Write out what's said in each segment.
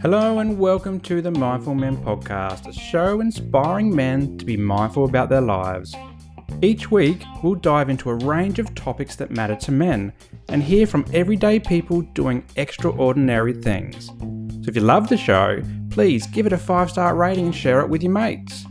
Hello and welcome to the Mindful Men Podcast, a show inspiring men to be mindful about their lives. Each week, we'll dive into a range of topics that matter to men and hear from everyday people doing extraordinary things. So if you love the show, please give it a 5-star rating and share it with your mates.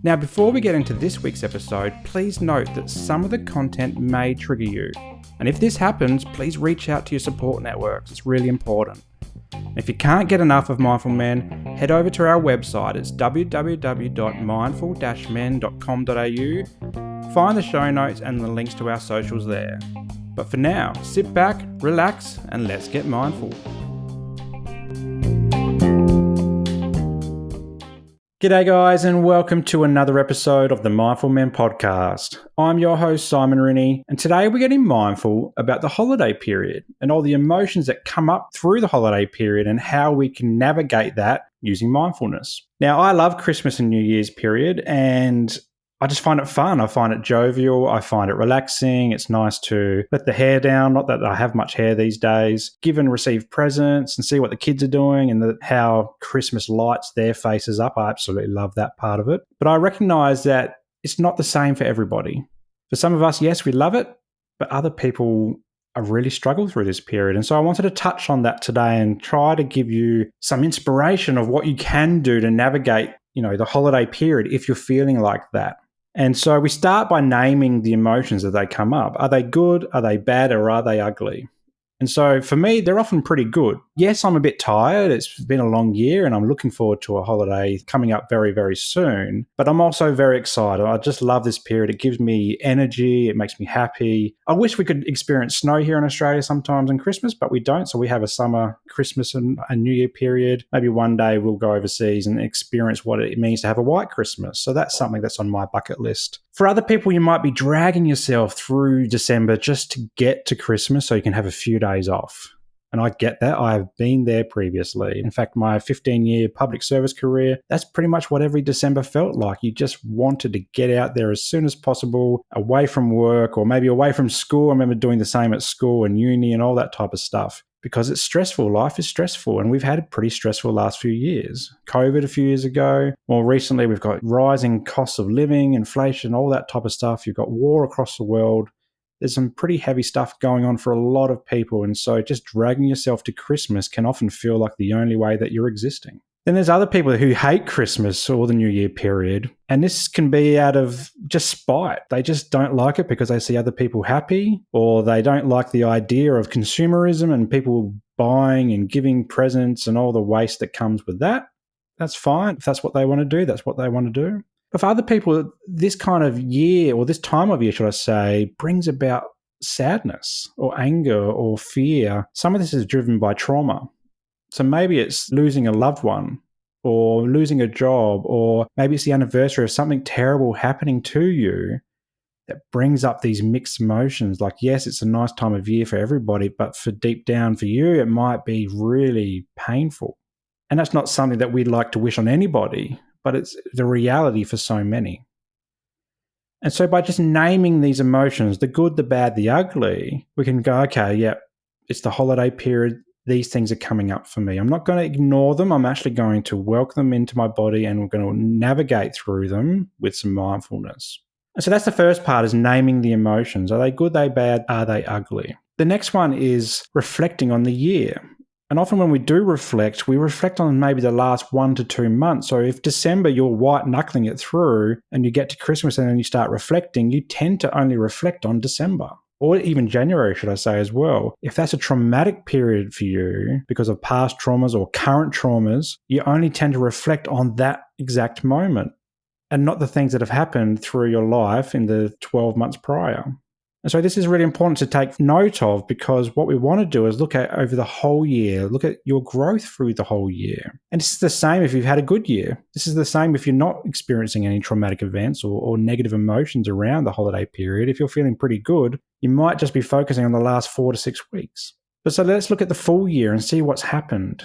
Now, before we get into this week's episode, please note that some of the content may trigger you. And if this happens, please reach out to your support networks. It's really important. If you can't get enough of Mindful Men, head over to our website. It's www.mindful-men.com.au. Find the show notes and the links to our socials there. But for now, sit back, relax, and let's get mindful. G'day guys, and welcome to another episode of the Mindful Men Podcast. I'm your host, Simon Rooney, and today we're getting mindful about the holiday period and all the emotions that come up through the holiday period and how we can navigate that using mindfulness. Now, I love Christmas and New Year's period, and I just find it fun. I find it jovial. I find it relaxing. It's nice to let the hair down. Not that I have much hair these days. Give and receive presents and see what the kids are doing and how Christmas lights their faces up. I absolutely love that part of it. But I recognize that it's not the same for everybody. For some of us, yes, we love it, but other people are really struggle through this period. And so I wanted to touch on that today and try to give you some inspiration of what you can do to navigate, the holiday period if you're feeling like that. And so we start by naming the emotions as they come up. Are they good? Are they bad? Or are they ugly? And so for me, they're often pretty good. Yes, I'm a bit tired. It's been a long year and I'm looking forward to a holiday coming up very, very soon. But I'm also very excited. I just love this period. It gives me energy. It makes me happy. I wish we could experience snow here in Australia sometimes in Christmas, but we don't. So we have a summer, Christmas and a New Year period. Maybe one day we'll go overseas and experience what it means to have a white Christmas. So that's something that's on my bucket list. For other people, you might be dragging yourself through December just to get to Christmas so you can have a few days off. And I get that. I've been there previously. In fact, my 15-year public service career, that's pretty much what every December felt like. You just wanted to get out there as soon as possible, away from work or maybe away from school. I remember doing the same at school and uni and all that type of stuff because it's stressful. Life is stressful, and we've had a pretty stressful last few years. COVID a few years ago. More recently, we've got rising costs of living, inflation, all that type of stuff. You've got war across the world. There's some pretty heavy stuff going on for a lot of people. And so just dragging yourself to Christmas can often feel like the only way that you're existing. Then there's other people who hate Christmas or the New Year period. And this can be out of just spite. They just don't like it because they see other people happy, or they don't like the idea of consumerism and people buying and giving presents and all the waste that comes with that. That's fine. If that's what they want to do, that's what they want to do. But for other people, this kind of year, or this time of year, should I say, brings about sadness or anger or fear. Some of this is driven by trauma. So maybe it's losing a loved one or losing a job, or maybe it's the anniversary of something terrible happening to you that brings up these mixed emotions. Like, yes, it's a nice time of year for everybody, but for deep down for you, it might be really painful. And that's not something that we'd like to wish on anybody, but it's the reality for so many. And so by just naming these emotions, the good, the bad, the ugly, we can go, okay, yeah, it's the holiday period. These things are coming up for me. I'm not going to ignore them. I'm actually going to welcome them into my body, and we're going to navigate through them with some mindfulness. And so that's the first part, is naming the emotions. Are they good, are they bad, are they ugly? The next one is reflecting on the year. And often when we do reflect, we reflect on maybe the last 1 to 2 months. So if December you're white knuckling it through and you get to Christmas and then you start reflecting, you tend to only reflect on December, or even January, should I say, as well. If that's a traumatic period for you because of past traumas or current traumas, you only tend to reflect on that exact moment and not the things that have happened through your life in the 12 months prior. And so this is really important to take note of, because what we want to do is look at over the whole year, look at your growth through the whole year. And this is the same if you've had a good year. This is the same if you're not experiencing any traumatic events or negative emotions around the holiday period. If you're feeling pretty good, you might just be focusing on the last 4 to 6 weeks. But so let's look at the full year and see what's happened.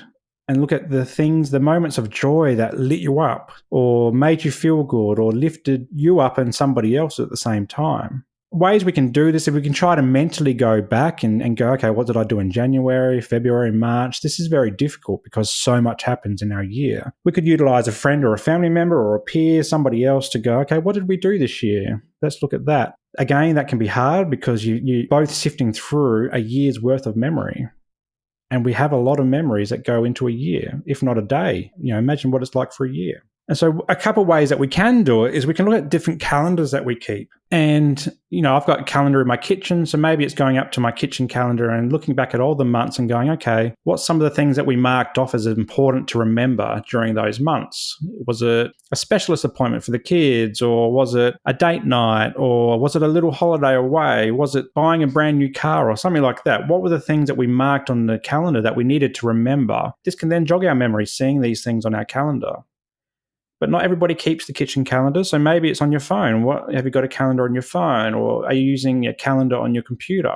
And look at the things, the moments of joy that lit you up or made you feel good or lifted you up and somebody else at the same time. ways we can do this, if we can try to mentally go back and go, okay, what did I do in January, February, March? This is very difficult because so much happens in our year. We could utilize a friend or a family member or a peer, somebody else to go, okay, what did we do this year? Let's look at that. Again, that can be hard because you're both sifting through a year's worth of memory. And we have a lot of memories that go into a year, if not a day. Imagine what it's like for a year. And so a couple of ways that we can do it is we can look at different calendars that we keep. And, I've got a calendar in my kitchen, so maybe it's going up to my kitchen calendar and looking back at all the months and going, okay, what's some of the things that we marked off as important to remember during those months? Was it a specialist appointment for the kids, or was it a date night, or was it a little holiday away? Was it buying a brand new car or something like that? What were the things that we marked on the calendar that we needed to remember? This can then jog our memory, seeing these things on our calendar. But not everybody keeps the kitchen calendar, so maybe it's on your phone. Have you got a calendar on your phone, or are you using a calendar on your computer?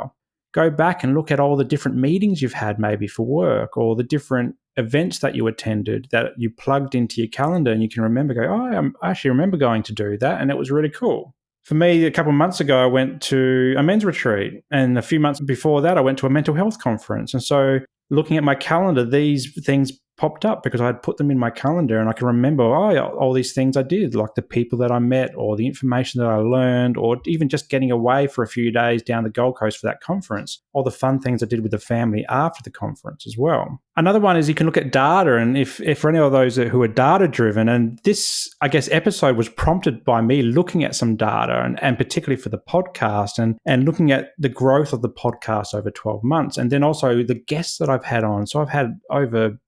Go back and look at all the different meetings you've had maybe for work, or the different events that you attended that you plugged into your calendar, and you can remember, I actually remember going to do that, and it was really cool. For me, a couple of months ago, I went to a men's retreat, and a few months before that, I went to a mental health conference. And so looking at my calendar, these things popped up because I had put them in my calendar, and I can remember all these things I did, like the people that I met, or the information that I learned, or even just getting away for a few days down the Gold Coast for that conference, all the fun things I did with the family after the conference as well. Another one is you can look at data, and if for any of those who are data driven, and this, I guess, episode was prompted by me looking at some data, and particularly for the podcast, and looking at the growth of the podcast over 12 months, and then also the guests that I've had on. So I've had over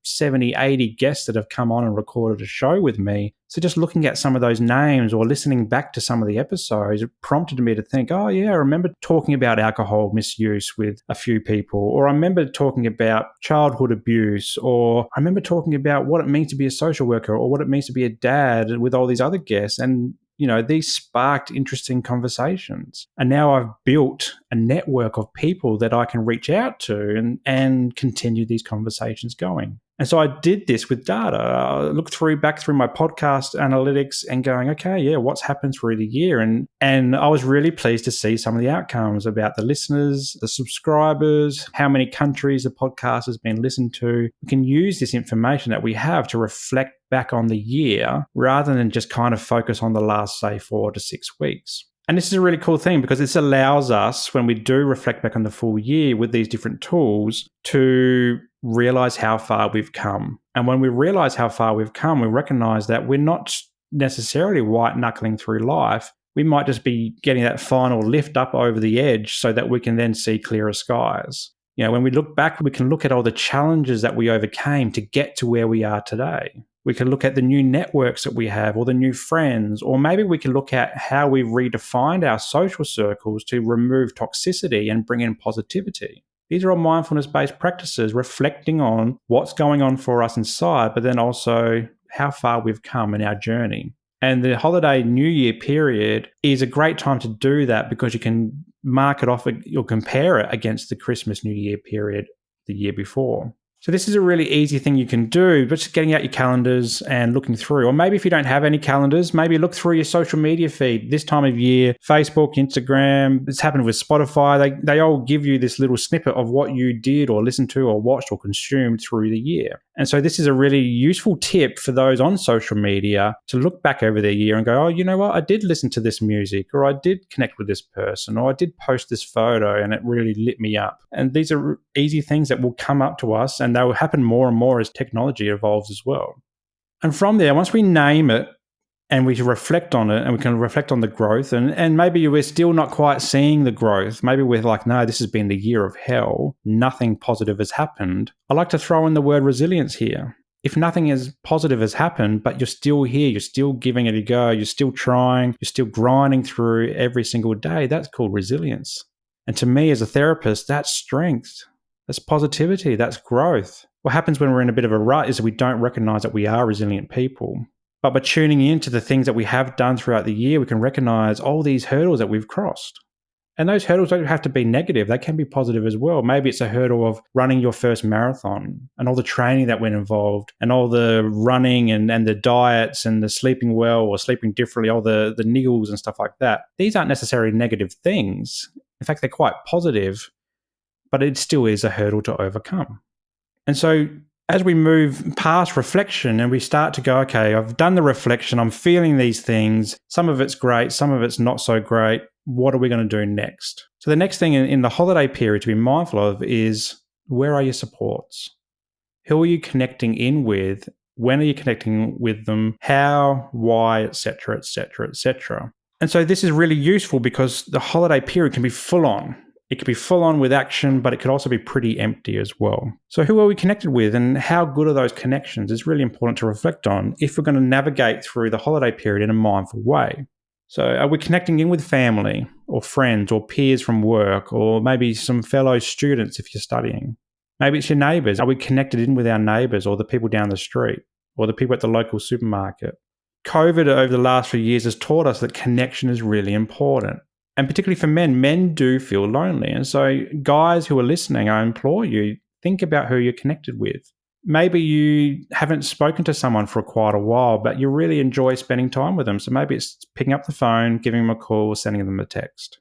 80 guests that have come on and recorded a show with me. So just looking at some of those names or listening back to some of the episodes, it prompted me to think, oh yeah, I remember talking about alcohol misuse with a few people, or I remember talking about childhood abuse, or I remember talking about what it means to be a social worker, or what it means to be a dad with all these other guests. And these sparked interesting conversations. And now I've built a network of people that I can reach out to and continue these conversations going. And so I did this with data. I looked back through my podcast analytics and going, okay, yeah, what's happened through the year? And I was really pleased to see some of the outcomes about the listeners, the subscribers, how many countries the podcast has been listened to. We can use this information that we have to reflect back on the year rather than just kind of focus on the last, say, 4 to 6 weeks. And this is a really cool thing because this allows us, when we do reflect back on the full year with these different tools, to realize how far we've come. And when we realize how far we've come, we recognize that we're not necessarily white knuckling through life. We might just be getting that final lift up over the edge so that we can then see clearer skies. When we look back, we can look at all the challenges that we overcame to get to where we are today. We can look at the new networks that we have, or the new friends, or maybe we can look at how we've redefined our social circles to remove toxicity and bring in positivity. These are all mindfulness-based practices reflecting on what's going on for us inside, but then also how far we've come in our journey. And the holiday New Year period is a great time to do that because you can mark it off or compare it against the Christmas New Year period the year before. So this is a really easy thing you can do, but just getting out your calendars and looking through. Or maybe if you don't have any calendars, maybe look through your social media feed. This time of year, Facebook, Instagram, it's happened with Spotify. They all give you this little snippet of what you did or listened to or watched or consumed through the year. And so this is a really useful tip for those on social media to look back over their year and go, oh, you know what? I did listen to this music, or I did connect with this person, or I did post this photo and it really lit me up. And these are easy things that will come up to us, and they will happen more and more as technology evolves as well. And from there, once we name it and we reflect on it, and we can reflect on the growth, and maybe we're still not quite seeing the growth. Maybe we're like, no, this has been the year of hell. Nothing positive has happened. I like to throw in the word resilience here. If nothing as positive has happened, but you're still here, you're still giving it a go, you're still trying, you're still grinding through every single day, that's called resilience. And to me as a therapist, that's strength. That's positivity. That's growth. What happens when we're in a bit of a rut is that we don't recognize that we are resilient people. But by tuning into the things that we have done throughout the year, we can recognize all these hurdles that we've crossed. And those hurdles don't have to be negative. They can be positive as well. Maybe it's a hurdle of running your first marathon and all the training that went involved and all the running and the diets and the sleeping well or sleeping differently, all the niggles and stuff like that. These aren't necessarily negative things. In fact, they're quite positive, but it still is a hurdle to overcome. And so as we move past reflection and we start to go, okay, I've done the reflection, I'm feeling these things. Some of it's great, some of it's not so great. What are we going to do next? So the next thing in the holiday period to be mindful of is, where are your supports? Who are you connecting in with? When are you connecting with them? How, why, etc., etc., etc. And so this is really useful because the holiday period can be full on. It could be full on with action, but it could also be pretty empty as well. So who are we connected with and how good are those connections is really important to reflect on if we're going to navigate through the holiday period in a mindful way. So are we connecting in with family or friends or peers from work or maybe some fellow students if you're studying? Maybe it's your neighbours. Are we connected in with our neighbours or the people down the street or the people at the local supermarket? COVID over the last few years has taught us that connection is really important. And particularly for men do feel lonely. And so guys who are listening, I implore you, think about who you're connected with. Maybe you haven't spoken to someone for quite a while, but you really enjoy spending time with them. So maybe it's picking up the phone, giving them a call, sending them a text.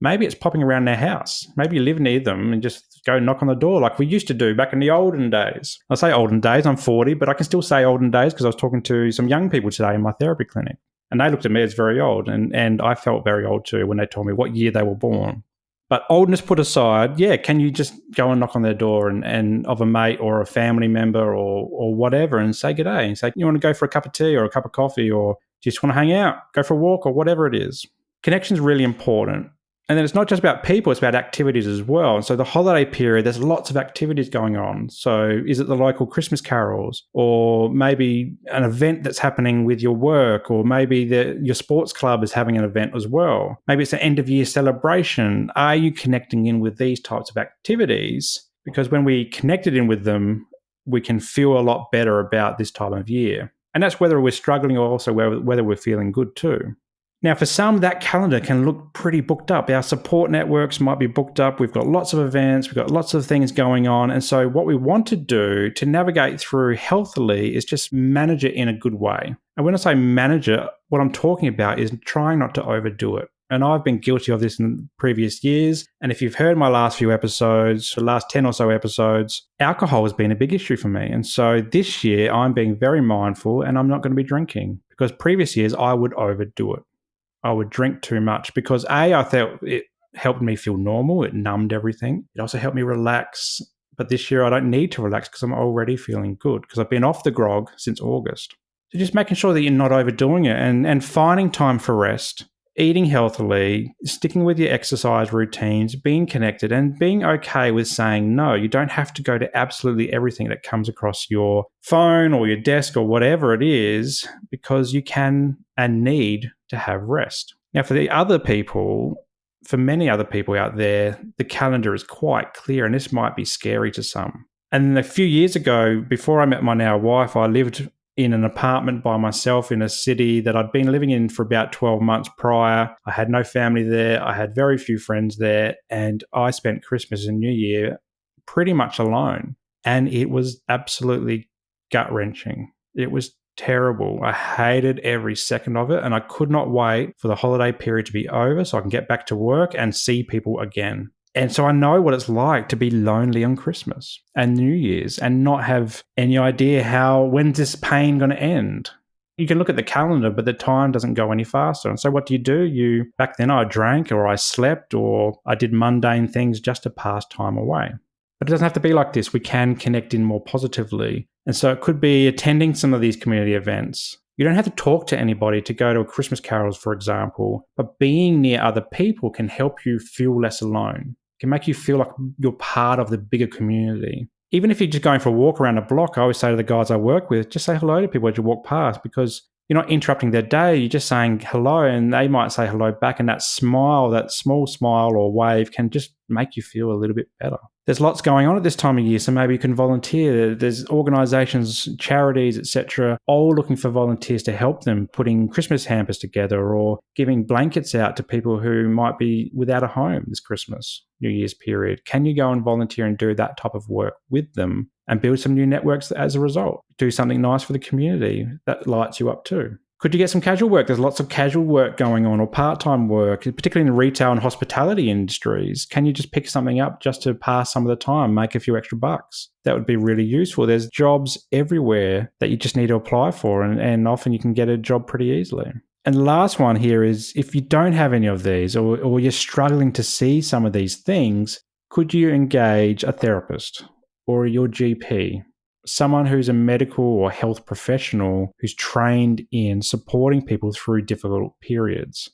Maybe it's popping around their house. Maybe you live near them and just go knock on the door like we used to do back in the olden days. I say olden days, I'm 40, but I can still say olden days because I was talking to some young people today in my therapy clinic. And they looked at me as very old, and I felt very old too when they told me what year they were born. But oldness put aside, can you just go and knock on their door and of a mate or a family member or whatever and say good day and say, you want to go for a cup of tea or a cup of coffee or do you just want to hang out, go for a walk or whatever it is. Connection is really important. And then it's not just about people, it's about activities as well. And so the holiday period, there's lots of activities going on. So is it the local Christmas carols or maybe an event that's happening with your work or maybe your sports club is having an event as well. Maybe it's an end of year celebration. Are you connecting in with these types of activities? Because when we connected in with them, we can feel a lot better about this time of year. And that's whether we're struggling or also whether we're feeling good too. Now, for some, that calendar can look pretty booked up. Our support networks might be booked up. We've got lots of events. We've got lots of things going on. And so what we want to do to navigate through healthily is just manage it in a good way. And when I say manage it, what I'm talking about is trying not to overdo it. And I've been guilty of this in previous years. And if you've heard my last few episodes, the last 10 or so episodes, alcohol has been a big issue for me. And so this year, I'm being very mindful and I'm not going to be drinking because previous years, I would overdo it. I would drink too much because I thought it helped me feel normal. It numbed everything. It also helped me relax. But this year I don't need to relax because I'm already feeling good because I've been off the grog since August. So just making sure that you're not overdoing it and finding time for rest, eating healthily, sticking with your exercise routines, being connected and being okay with saying no. You don't have to go to absolutely everything that comes across your phone or your desk or whatever it is because you can and need to have rest. Now, for many other people out there, the calendar is quite clear and this might be scary to some. And a few years ago, before I met my now wife, I lived in an apartment by myself in a city that I'd been living in for about 12 months prior. I had no family there. I had very few friends there. And I spent Christmas and New Year pretty much alone. And it was absolutely gut-wrenching. It was terrible. I hated every second of it. And I could not wait for the holiday period to be over so I can get back to work and see people again. And so I know what it's like to be lonely on Christmas and New Year's and not have any idea when's this pain going to end. You can look at the calendar, but the time doesn't go any faster. And so what do? Back then I drank or I slept or I did mundane things just to pass time away. But it doesn't have to be like this. We can connect in more positively. And so it could be attending some of these community events. You don't have to talk to anybody to go to a Christmas carols, for example, but being near other people can help you feel less alone. It can make you feel like you're part of the bigger community. Even if you're just going for a walk around a block, I always say to the guys I work with, just say hello to people as you walk past because you're not interrupting their day. You're just saying hello and they might say hello back. And that smile, that small smile or wave can just make you feel a little bit better. There's lots going on at this time of year, so maybe you can volunteer. There's organisations, charities, etc., all looking for volunteers to help them putting Christmas hampers together or giving blankets out to people who might be without a home this Christmas, New Year's period. Can you go and volunteer and do that type of work with them and build some new networks as a result? Do something nice for the community that lights you up too. Could you get some casual work? There's lots of casual work going on, or part-time work, particularly in the retail and hospitality industries. Can you just pick something up just to pass some of the time, make a few extra bucks? That would be really useful. There's jobs everywhere that you just need to apply for, and often you can get a job pretty easily. And the last one here is, if you don't have any of these, or you're struggling to see some of these things, could you engage a therapist or your GP? Someone who's a medical or health professional who's trained in supporting people through difficult periods.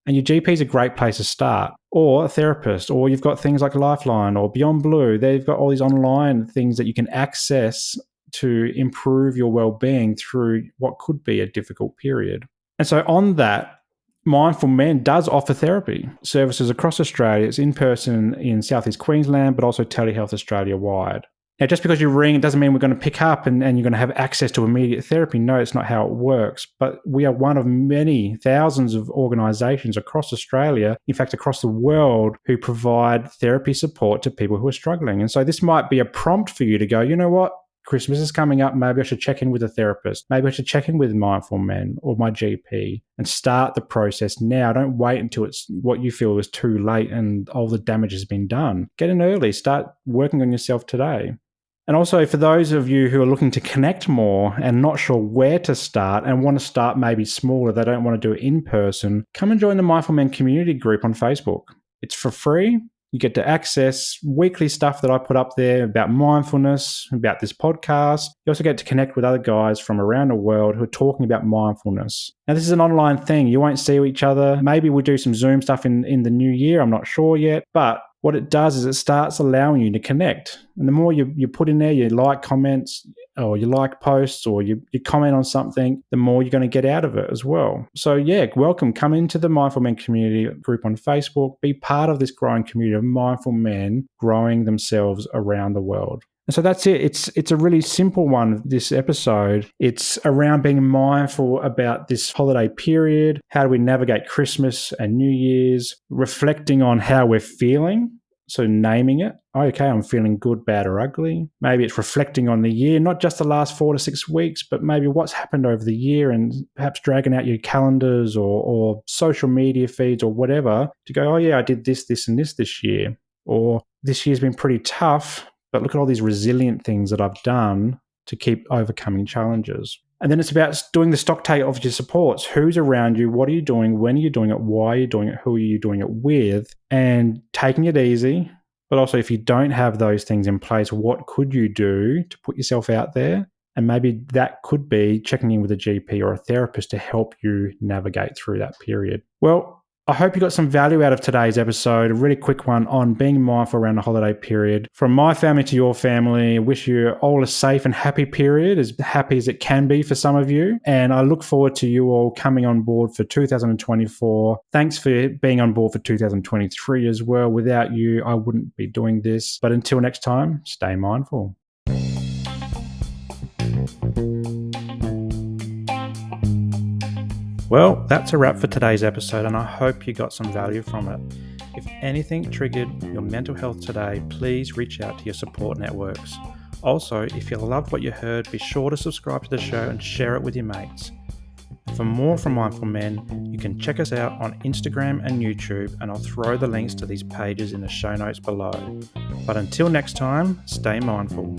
And your GP is a great place to start, or a therapist, or you've got things like Lifeline or Beyond Blue. They've got all these online things that you can access to improve your well-being through what could be a difficult period. And so on that, Mindful Men does offer therapy services across Australia. It's in person in Southeast Queensland, but also telehealth Australia-wide. Now, just because you ring, it doesn't mean we're going to pick up and you're going to have access to immediate therapy. No, it's not how it works. But we are one of many thousands of organisations across Australia, in fact, across the world, who provide therapy support to people who are struggling. And so this might be a prompt for you to go, you know what? Christmas is coming up. Maybe I should check in with a therapist. Maybe I should check in with Mindful Men or my GP and start the process now. Don't wait until it's what you feel is too late and all the damage has been done. Get in early. Start working on yourself today. And also, for those of you who are looking to connect more and not sure where to start and want to start maybe smaller, they don't want to do it in person, come and join the Mindful Men community group on Facebook. It's for free. You get to access weekly stuff that I put up there about mindfulness, about this podcast. You also get to connect with other guys from around the world who are talking about mindfulness. Now, this is an online thing. You won't see each other. Maybe we'll do some Zoom stuff in the new year. I'm not sure yet. But what it does is it starts allowing you to connect. And the more you put in there, you like comments or you like posts or you comment on something, the more you're going to get out of it as well. So yeah, welcome. Come into the Mindful Men community group on Facebook. Be part of this growing community of mindful men growing themselves around the world. And so that's it. It's a really simple one, this episode. It's around being mindful about this holiday period. How do we navigate Christmas and New Year's? Reflecting on how we're feeling. So naming it. Okay, I'm feeling good, bad, or ugly. Maybe it's reflecting on the year, not just the last 4 to 6 weeks, but maybe what's happened over the year and perhaps dragging out your calendars or social media feeds or whatever to go, oh yeah, I did this, and this year. Or this year's been pretty tough, but look at all these resilient things that I've done to keep overcoming challenges. And then it's about doing the stock take of your supports. Who's around you? What are you doing? When are you doing it? Why are you doing it? Who are you doing it with? And taking it easy. But also, if you don't have those things in place, what could you do to put yourself out there? And maybe that could be checking in with a GP or a therapist to help you navigate through that period. Well, I hope you got some value out of today's episode, a really quick one on being mindful around the holiday period. From my family to your family, I wish you all a safe and happy period, as happy as it can be for some of you. And I look forward to you all coming on board for 2024. Thanks for being on board for 2023 as well. Without you, I wouldn't be doing this. But until next time, stay mindful. Well, that's a wrap for today's episode, and I hope you got some value from it. If anything triggered your mental health today, please reach out to your support networks. Also, if you loved what you heard, be sure to subscribe to the show and share it with your mates. For more from Mindful Men, you can check us out on Instagram and YouTube, and I'll throw the links to these pages in the show notes below. But until next time, stay mindful.